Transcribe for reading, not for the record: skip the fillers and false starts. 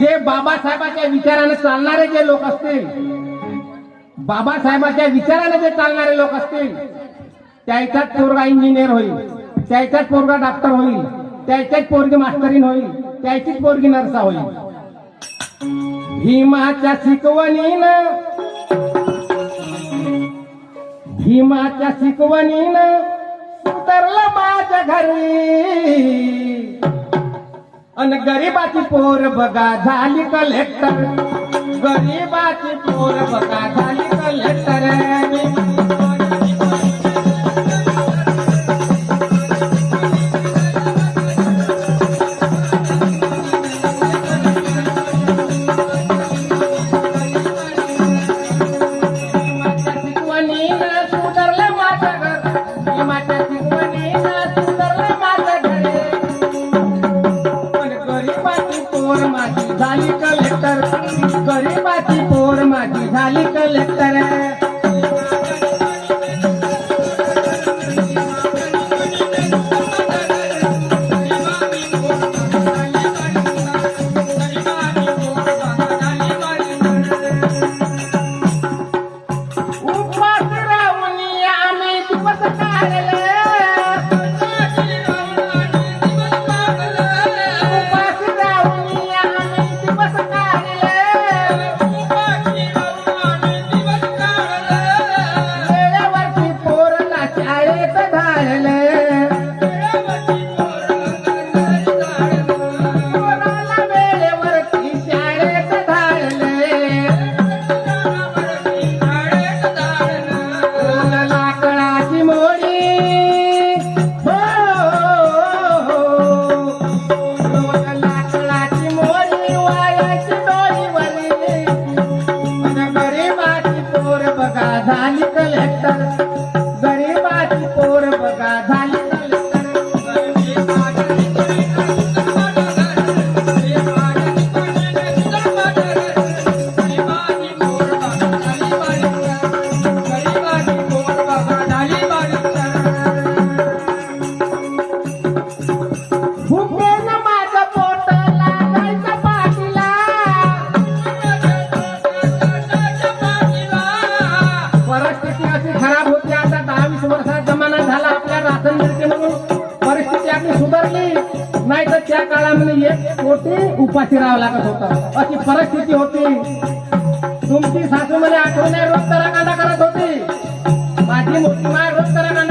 जे बाबासाहेबांच्या विचाराने चालणारे जे लोक असतील, बाबासाहेबांच्या विचाराने जे चालणारे लोक असतील, त्याच्यात पोरगा इंजिनियर होईल, त्याच्यात पोरगा डॉक्टर होईल, त्याच्यात पोरगी मास्टरीन होईल, त्याचीच पोरगी नर्सा होईल. भीमाच्या शिकवणीनं उतरलं माझ्या घरी, अन गरीबाची पोर बघा झाली कलेक्टर, गरीबाची पोर बघा झाली कलेक्टर. झाली कलेक्टर, गरीबाची पोर माझी झाली कलेक्टर. उपास राहून आम्ही दिवस काढले, झाली कलेक्टर, गरीबाची पोर बघा झाली खराब होती. आता 10-20 वर्षात जमाना झाला आपल्या राशन मिळते म्हणून परिस्थिती आपली सुधारली, नाही तर त्या काळामध्ये एक पोटी उपाशी राहावं लागत होतं, अशी परिस्थिती होती. तुमची सासू मला आठवण्या रोज तरा कांदा करत होती, माझी मोठी माय रोज तरा कांदा